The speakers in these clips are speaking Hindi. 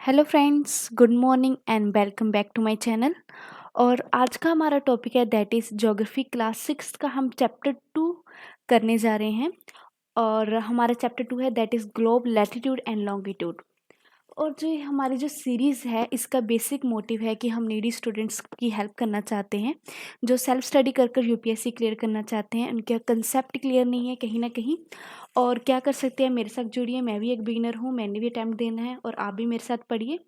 Hello friends, good morning and welcome back to my channel. और आज का हमारा टॉपिक है that is geography class six का हम चैप्टर 2 करने जा रहे हैं। और हमारा चैप्टर 2 है that is globe latitude and longitude. और जो ये हमारी जो सीरीज़ है इसका बेसिक मोटिव है कि हम नीडी स्टूडेंट्स की हेल्प करना चाहते हैं, जो सेल्फ स्टडी कर कर यूपीएससी क्लियर करना चाहते हैं, उनका कंसेप्ट क्लियर नहीं है कहीं ना कहीं। और क्या कर सकते हैं, मेरे साथ जुड़िए, मैं भी एक बिगिनर हूँ, मैंने भी अटैम्प्ट देना है और आप भी मेरे साथ पढ़िए।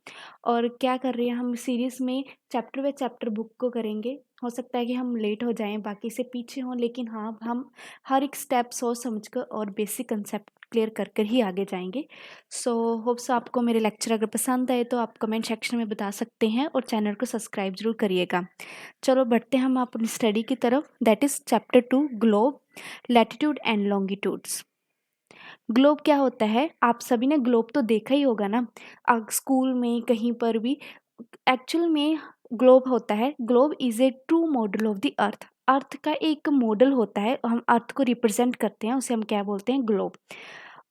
और क्या कर रहे हैं, हम सीरीज़ में चैप्टर बाय चैप्टर बुक को करेंगे। हो सकता है कि हम लेट हो जाएं, बाकी से पीछे हों, लेकिन हाँ, हम हर एक स्टेप सोच समझ कर और बेसिक कंसेप्ट क्लियर कर कर ही आगे जाएंगे। सो होप्स आपको मेरे लेक्चर अगर पसंद आए तो आप कमेंट सेक्शन में बता सकते हैं और चैनल को सब्सक्राइब जरूर करिएगा। चलो बढ़ते हैं हम अपनी स्टडी की तरफ। That is chapter 2 globe latitude and longitudes. Globe क्या होता है, आप सभी ने ग्लोब तो देखा ही होगा ना, स्कूल में कहीं पर भी। एक्चुअल में ग्लोब होता है, globe is a true model of the earth. Earth का एक मॉडल होता है, हम अर्थ को रिप्रेजेंट करते हैं, उसे हम क्या बोलते हैं, ग्लोब।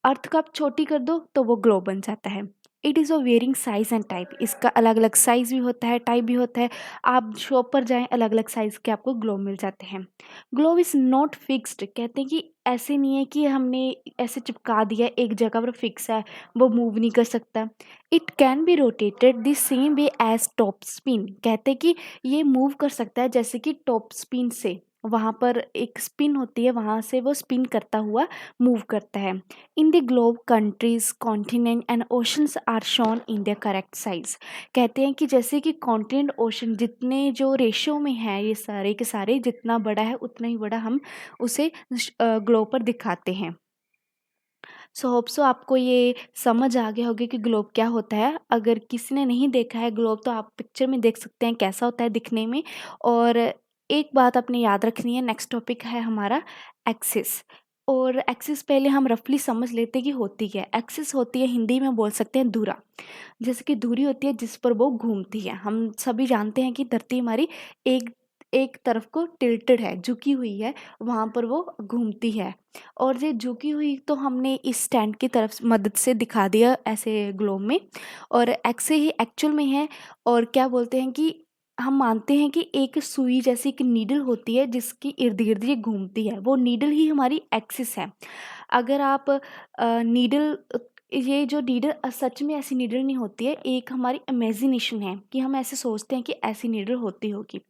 अर्थ को आप छोटी कर दो तो वो ग्लोब बन जाता है। It is a varying size and type, इसका अलग अलग साइज भी होता है, टाइप भी होता है। आप शॉप पर जाएं, अलग अलग साइज के आपको ग्लोब मिल जाते हैं। ग्लोब इज़ नॉट फिक्स्ड, कहते हैं कि ऐसे नहीं है कि हमने ऐसे चिपका दिया एक जगह पर फिक्स है, वो मूव नहीं कर सकता। It can be rotated the same way as top spin, कहते हैं कि ये मूव कर सकता है जैसे कि टॉप स्पिन से, वहाँ पर एक स्पिन होती है, वहाँ से वो स्पिन करता हुआ मूव करता है। In the globe countries continent and oceans are shown in the correct size, कहते हैं कि जैसे कि कॉन्टिनेंट ओशन जितने जो रेशो में है, ये सारे के सारे जितना बड़ा है उतना ही बड़ा हम उसे ग्लोब पर दिखाते हैं। सो होप सो आपको ये समझ आ गया होगा कि ग्लोब क्या होता है। अगर किसी ने नहीं देखा है ग्लोब तो आप पिक्चर में देख सकते हैं कैसा होता है दिखने में। और एक बात आपने याद रखनी है, नेक्स्ट टॉपिक है हमारा एक्सिस। और एक्सिस पहले हम रफली समझ लेते हैं कि होती क्या है। एक्सिस होती है, हिंदी में बोल सकते हैं धुरा। जैसे कि धुरी होती है जिस पर वो घूमती है। हम सभी जानते हैं कि धरती हमारी एक एक तरफ को टिल्टेड है, झुकी हुई है, वहाँ पर वो घूमती है। और ये झुकी हुई तो हमने इस स्टैंड की तरफ मदद से दिखा दिया ऐसे ग्लोब में। और ऐसे ही एक्चुअल में है। और क्या बोलते हैं कि हम मानते हैं कि एक सुई जैसी एक नीडल होती है जिसकी इर्द गिर्द ये घूमती है, वो नीडल ही हमारी एक्सिस है। अगर आप नीडल, ये जो नीडल सच में ऐसी नीडल नहीं होती है, एक हमारी इमेजिनेशन है कि हम ऐसे सोचते हैं कि ऐसी नीडल होती होगी।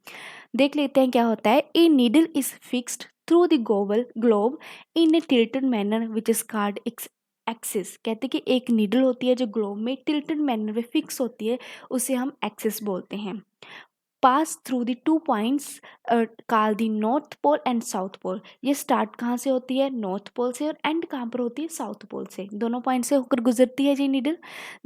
देख लेते हैं क्या होता है। A needle is fixed through the globe in A tilted manner which is called axis, कहते हैं कि एक नीडल होती है जो ग्लोब में टिल्टेड मैनर में फिक्स होती है, उसे हम एक्सिस बोलते हैं। Pass through the two points call the north pole and south pole. ये स्टार्ट कहाँ से होती है, नॉर्थ पोल से, और एंड कहाँ पर होती है, साउथ पोल से। दोनों पॉइंट से होकर गुजरती है ये needle.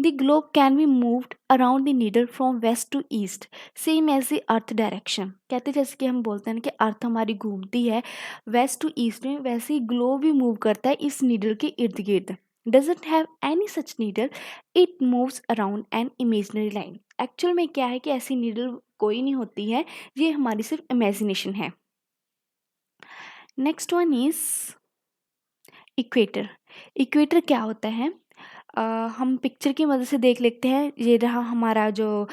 The globe can be moved around the needle from west to east same as the earth direction, कहते हैं जैसे कि हम बोलते हैं कि अर्थ हमारी घूमती है वेस्ट टू ईस्ट में, वैसे ही ग्लोब भी मूव करता है इस नीडल के इर्द गिर्द। Doesn't have any such needle, it moves around an imaginary line. Actual में क्या है कि ऐसी नीडल कोई नहीं होती है, ये हमारी सिर्फ इमेजिनेशन है। Next one is equator. Equator क्या होता है, हम पिक्चर की मदद से देख लेते हैं। ये रहा हमारा जो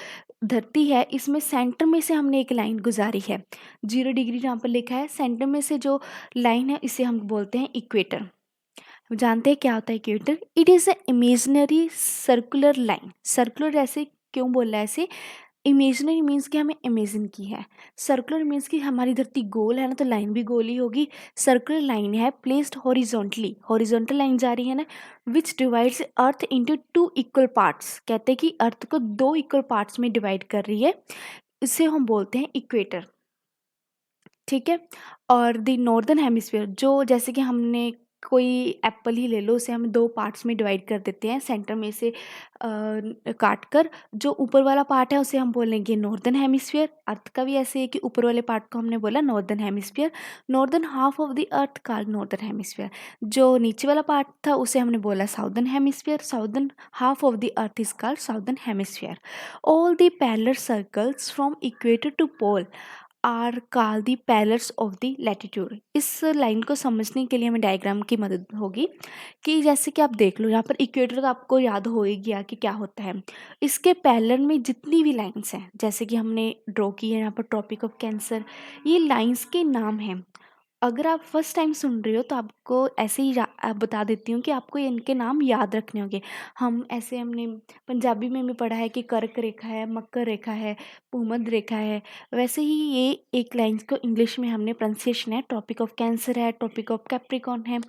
धरती है, इसमें सेंटर में से हमने एक लाइन गुजारी है, 0 डिग्री जहाँ पर लिखा है, सेंटर में से जो लाइन है इसे हम बोलते हैं इक्वेटर। जानते हैं क्या होता है equator? It is a imaginary circular line. Circular ऐसे क्यों बोल रहा है ऐसे? इमेजिनरी मीन्स कि हमें इमेजिन की है, सर्कुलर मीन्स कि हमारी धरती गोल है ना, तो लाइन भी गोल ही होगी। सर्कुलर लाइन है प्लेस्ड हॉरिजॉन्टली, हॉरिजॉन्टल लाइन जा रही है ना, विच डिवाइड्स अर्थ इनटू 2 इक्वल पार्ट्स, कहते हैं कि अर्थ को 2 इक्वल पार्ट्स में डिवाइड कर रही है, इसे हम बोलते हैं इक्वेटर। ठीक है। और द नॉर्दर्न हेमिस्फीयर, जो जैसे कि हमने कोई एप्पल ही ले लो, उसे हम 2 पार्ट्स में डिवाइड कर देते हैं सेंटर में से काट कर। जो ऊपर वाला पार्ट है उसे हम बोलेंगे नॉर्दर्न हेमिस्फीयर। अर्थ का भी ऐसे है कि ऊपर वाले पार्ट को हमने बोला northern hemisphere. Northern half of the earth called northern hemisphere. जो नीचे वाला पार्ट था उसे हमने बोला southern hemisphere. Southern half of the earth is called southern hemisphere. All the parallel circles from equator to pole are called the parallels of the latitude. इस लाइन को समझने के लिए हमें डायग्राम की मदद होगी कि जैसे कि आप देख लो यहाँ पर इक्वेटर का आपको याद हो ही गया कि क्या होता है। इसके पैलर में जितनी भी लाइंस हैं जैसे कि हमने ड्रॉ की है यहाँ पर ट्रॉपिक ऑफ कैंसर, ये लाइंस के नाम हैं। अगर आप फर्स्ट टाइम सुन रहे हो तो आपको ऐसे ही बता देती हूँ कि आपको इनके नाम याद रखने होंगे। हमने पंजाबी में भी पढ़ा है कि कर्क रेखा है, मकर रेखा है, भूमध्य रेखा है। वैसे ही ये एक लाइन्स को इंग्लिश में हमने प्रोनाउंसिएशन है, ट्रॉपिक ऑफ कैंसर है, ट्रॉपिक ऑफ कैप्रिकॉर्न है।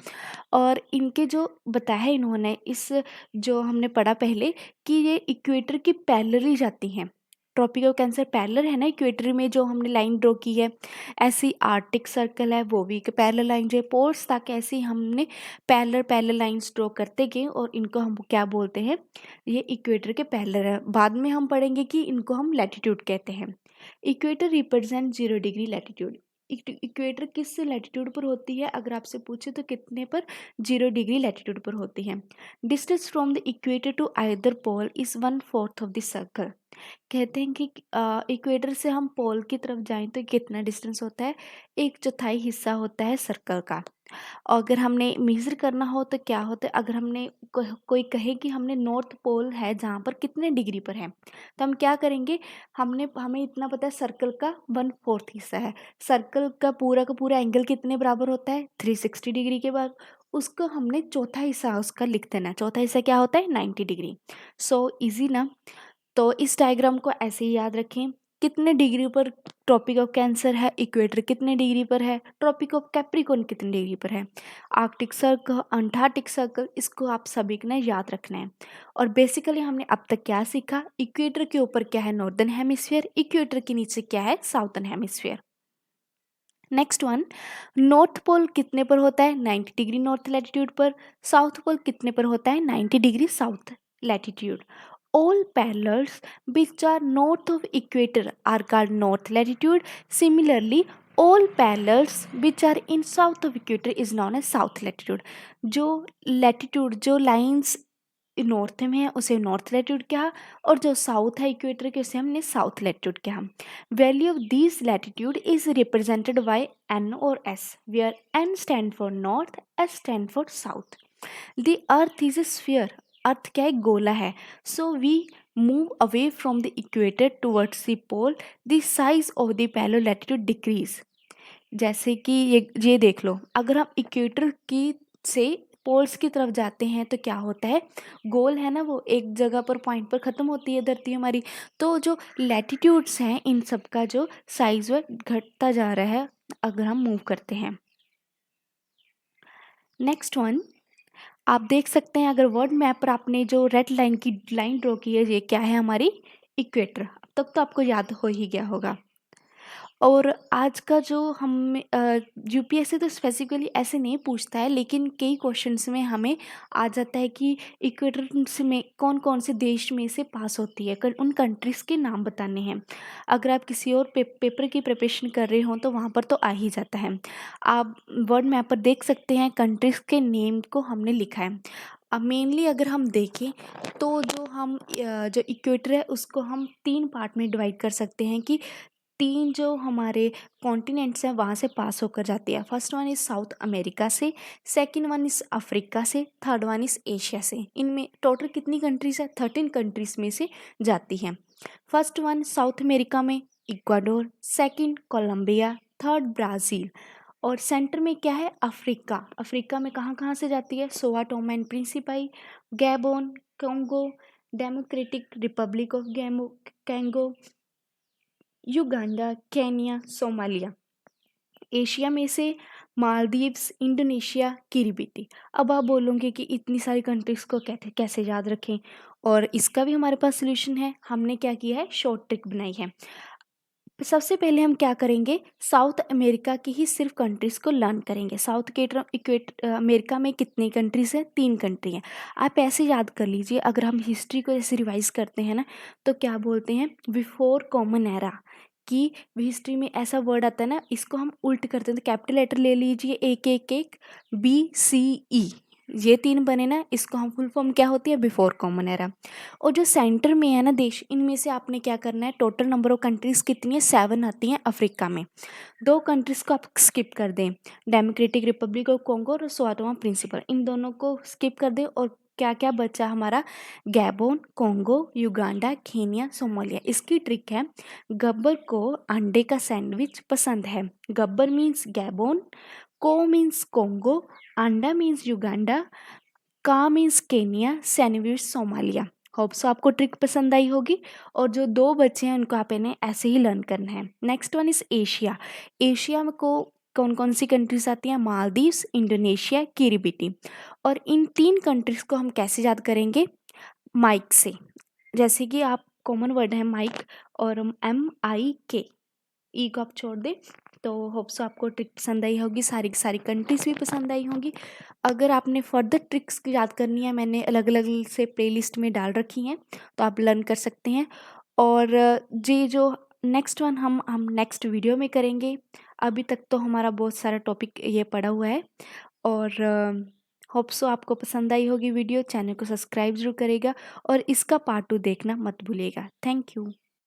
और इनके जो बताया है इन्होंने इस जो हमने पढ़ा पहले कि ये इक्वेटर की पैरेलली जाती हैं। ट्रॉपिक ऑफ कैंसर पैरेलल है ना इक्वेटर में, जो हमने लाइन ड्रॉ की है। ऐसी आर्टिक सर्कल है वो भी एक पैरेलल लाइन जो है पोल्स तक, ऐसे ही हमने पैरेलल लाइंस ड्रॉ करते गए और इनको हम क्या बोलते हैं, ये इक्वेटर के पैरेलल है। बाद में हम पढ़ेंगे कि इनको हम लैटिट्यूड कहते हैं। Equator represent 0 degree latitude. Equator किस लैटिट्यूड पर होती है अगर आपसे पूछे तो कितने पर, 0 डिग्री लैटिट्यूड पर होती है। Distance from the equator to either pole is 1/4 of the circle. कहते हैं कि इक्वेटर से हम पोल की तरफ जाएं तो कितना डिस्टेंस होता है, 1/4 हिस्सा होता है सर्कल का। और अगर हमने मेज़र करना हो तो क्या होता है, अगर हमने कोई कहे कि हमने नॉर्थ पोल है जहाँ पर कितने डिग्री पर है, तो हम क्या करेंगे, हमें इतना पता है सर्कल का 1/4 हिस्सा है। सर्कल का पूरा एंगल कितने बराबर होता है, 360 डिग्री के बाद उसको हमने चौथा हिस्सा उसका लिख देना है। चौथा हिस्सा क्या होता है, 90 डिग्री। सो इजी ना। तो इस डायग्राम को ऐसे ही याद रखें, कितने डिग्री पर ट्रॉपिक ऑफ कैंसर है, इक्वेटर कितने डिग्री पर है, ट्रॉपिक ऑफ कैप्रिकॉर्न कितने डिग्री पर है, आर्कटिक सर्कल, अंटार्कटिक सर्कल, इसको आप सभी को ना याद रखना है। और बेसिकली हमने अब तक क्या सीखा, इक्वेटर के ऊपर क्या है, नॉर्दर्न हेमिस्फीयर, इक्वेटर के नीचे क्या है, southern hemisphere. Next one, north pole कितने पर होता है, 90 डिग्री नॉर्थ लैटिट्यूड पर। साउथ पोल कितने पर होता है, 90 degree south latitude. All parallels which are north of equator are called north latitude. Similarly, all parallels which are in south of equator is known as south latitude. जो latitude, जो lines नॉर्थ में है उसे नॉर्थ लैटिट्यूड कहा, और जो साउथ है इक्वेटर के उसे हमने साउथ लैटिट्यूड कहा। Value of this latitude is represented by N और S, where N stand for north, S stand for south. The earth is a sphere, earth क्या है, गोला है। So we move away from the equator towards the pole, the size of the parallel latitude decrease. जैसे कि ये देख लो, अगर हम इक्वेटर की से पोल्स की तरफ जाते हैं तो क्या होता है, गोल है ना, वो एक जगह पर पॉइंट पर ख़त्म होती है धरती हमारी। तो जो लैटिट्यूड्स हैं इन सब का जो साइज वह घटता जा रहा है अगर हम मूव करते हैं। नेक्स्ट वन, आप देख सकते हैं अगर वर्ल्ड मैप पर आपने जो रेड लाइन की लाइन ड्रॉ की है, ये क्या है, हमारी इक्वेटर। अब तक तो आपको याद हो ही गया होगा। और आज का जो हम यूपीएससी तो स्पेसिफिकली ऐसे नहीं पूछता है, लेकिन कई क्वेश्चंस में हमें आ जाता है कि इक्वेटर से में कौन कौन से देश में से पास होती है, उन कंट्रीज़ के नाम बताने हैं। अगर आप किसी और पेपर की प्रिपरेशन कर रहे हो तो वहाँ पर तो आ ही जाता है। आप वर्ल्ड मैप पर देख सकते हैं कंट्रीज़ के नेम को हमने लिखा है। अब मेनली अगर हम देखें तो जो इक्वेटर है उसको हम 3 पार्ट में डिवाइड कर सकते हैं कि 3 जो हमारे कॉन्टिनेंट्स हैं वहाँ से पास होकर जाती है। First one is south America से, सेकंड वन इज़ अफ्रीका से, थर्ड वन इज़ एशिया से। इनमें टोटल कितनी कंट्रीज़ है, 13 कंट्रीज़ में से जाती हैं। फर्स्ट वन साउथ अमेरिका में Ecuador, second Colombia, third Brazil, और सेंटर में क्या है, अफ्रीका। अफ्रीका में कहाँ कहाँ से जाती है, Sao Tome and Principe, Gabon, Congo, Democratic Republic of Congo, Uganda, Kenya, Somalia. Asia में से मालदीव्स, इंडोनेशिया, किरिबिती। अब आप बोलोगे कि इतनी सारी कंट्रीज़ को कैसे याद रखें, और इसका भी हमारे पास सोल्यूशन है। हमने क्या किया है, शॉर्ट ट्रिक बनाई है। सबसे पहले हम क्या करेंगे, साउथ अमेरिका की ही सिर्फ कंट्रीज़ को लर्न करेंगे। साउथ के अमेरिका में कितनी कंट्रीज़ हैं, 3 कंट्री हैं। आप ऐसे याद कर लीजिए, अगर हम हिस्ट्री को जैसे रिवाइज करते हैं ना, तो क्या बोलते हैं, बिफोर कॉमन एरा। कि हिस्ट्री में ऐसा वर्ड आता है ना, इसको हम उल्ट करते हैं, तो कैपिटल लेटर ले लीजिए, एक एक एक, BCE, ये 3 बने ना, इसको हम फुल फॉर्म क्या होती है, बिफोर कॉमन एरा। और जो सेंटर में है ना देश, इनमें से आपने क्या करना है, टोटल नंबर ऑफ कंट्रीज़ कितनी है, 7 आती हैं अफ्रीका में। 2 कंट्रीज़ को आप स्किप कर दें, डेमोक्रेटिक रिपब्लिक ऑफ कॉन्गो और स्वाटोमा प्रिंसिपल, इन दोनों को स्किप कर दें। और क्या क्या बचा हमारा, Gabon, Congo, Uganda, Kenya, Somalia. इसकी ट्रिक है, गब्बर को अंडे का सैंडविच पसंद है। गब्बर मीन्स गैबोन, को मीन्स कॉन्गो, अंडा मीन्स युगांडा, का means Kenya, sandwich Somalia. Hope so आपको ट्रिक पसंद आई होगी। और जो 2 बच्चे हैं उनको आप इन्हें ऐसे ही लर्न करना है। Next one is Asia. Asia में को कौन कौन सी कंट्रीज आती हैं, मालदीव्स, इंडोनेशिया, किरिबिटी। और इन 3 कंट्रीज़ को हम कैसे याद करेंगे, माइक से। जैसे कि आप कॉमन वर्ड है माइक और MIK, ई को आप छोड़ दें। तो होप सो आपको ट्रिक पसंद आई होगी, सारी की सारी कंट्रीज भी पसंद आई होंगी। अगर आपने फर्दर ट्रिक्स याद करनी है, मैंने अलग अलग से प्लेलिस्ट में डाल रखी हैं, तो आप लर्न कर सकते हैं। और ये जो नेक्स्ट वन हम नेक्स्ट वीडियो में करेंगे। अभी तक तो हमारा बहुत सारा टॉपिक ये पड़ा हुआ है। और होप सो आपको पसंद आई होगी वीडियो। चैनल को सब्सक्राइब जरूर करेगा और इसका पार्ट 2 देखना मत भूलिएगा। Thank you.